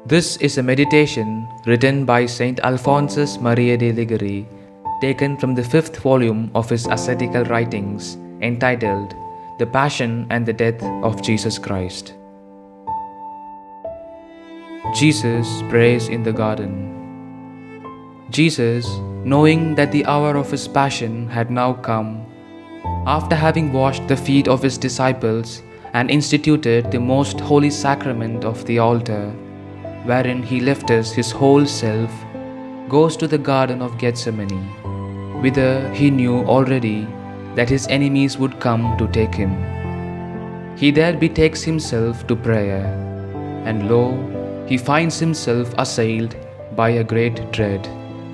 This is a meditation written by Saint Alphonsus Maria de Ligouri, taken from the fifth volume of his ascetical writings, entitled The Passion and the Death of Jesus Christ. Jesus prays in the garden. Jesus, knowing that the hour of his passion had now come, after having washed the feet of his disciples and instituted the most holy sacrament of the altar, wherein he left us his whole self, goes to the garden of Gethsemane, whither he knew already that his enemies would come to take him. He there betakes himself to prayer, and lo, he finds himself assailed by a great dread,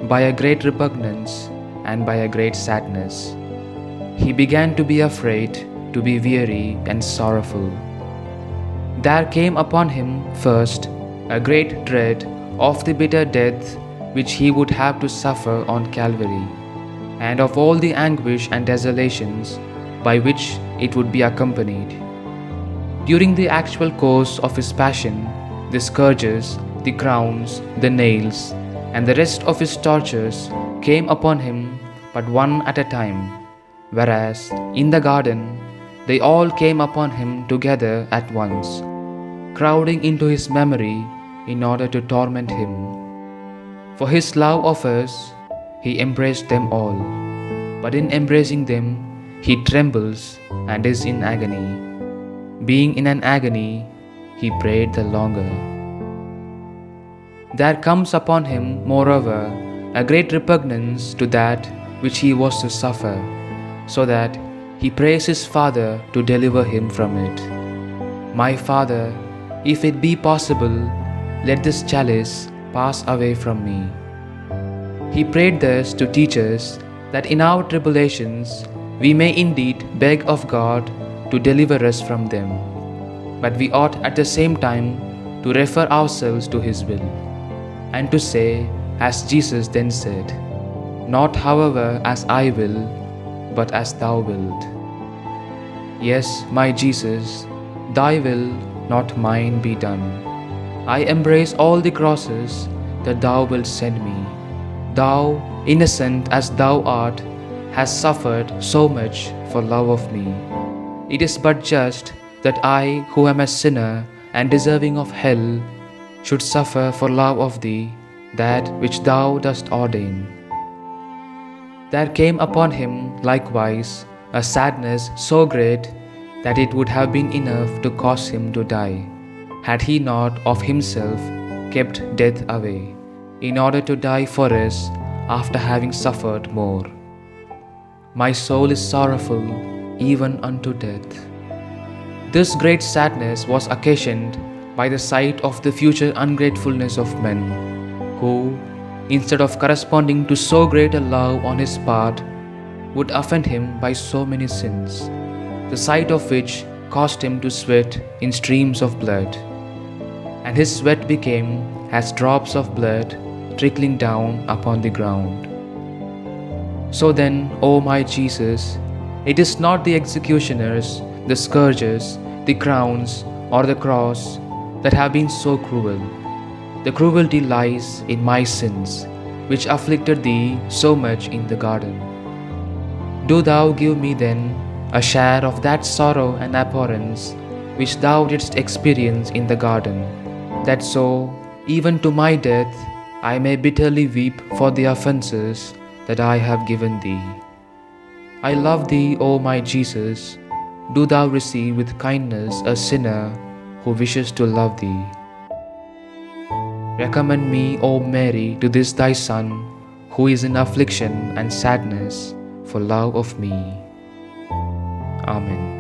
by a great repugnance, and by a great sadness. He began to be afraid, to be weary and sorrowful. There came upon him first a great dread of the bitter death which he would have to suffer on Calvary, and of all the anguish and desolations by which it would be accompanied. During the actual course of his passion, the scourges, the crowns, the nails, and the rest of his tortures came upon him but one at a time, whereas in the garden they all came upon him together at once, crowding into his memory in order to torment him. For his love of us, he embraced them all, but in embracing them, he trembles and is in agony. Being in an agony, he prayed the longer. There comes upon him, moreover, a great repugnance to that which he was to suffer, so that he prays his Father to deliver him from it. My Father, if it be possible, let this chalice pass away from me. He prayed thus to teach us that in our tribulations we may indeed beg of God to deliver us from them, but we ought at the same time to refer ourselves to His will, and to say, as Jesus then said, "Not however as I will, but as Thou wilt." Yes, my Jesus, Thy will, not mine, be done. I embrace all the crosses that Thou wilt send me. Thou, innocent as Thou art, hast suffered so much for love of me. It is but just that I, who am a sinner and deserving of hell, should suffer for love of Thee that which Thou dost ordain. There came upon him likewise a sadness so great that it would have been enough to cause him to die, had he not of himself kept death away, in order to die for us after having suffered more. My soul is sorrowful even unto death. This great sadness was occasioned by the sight of the future ungratefulness of men, who, instead of corresponding to so great a love on his part, would offend him by so many sins, the sight of which caused him to sweat in streams of blood. And his sweat became as drops of blood trickling down upon the ground. So then, O my Jesus, it is not the executioners, the scourges, the crowns, or the cross that have been so cruel. The cruelty lies in my sins, which afflicted Thee so much in the garden. Do Thou give me then a share of that sorrow and abhorrence which Thou didst experience in the garden, that so, even to my death, I may bitterly weep for the offenses that I have given Thee. I love Thee, O my Jesus. Do Thou receive with kindness a sinner who wishes to love Thee. Recommend me, O Mary, to this Thy Son, who is in affliction and sadness for love of me. Amen.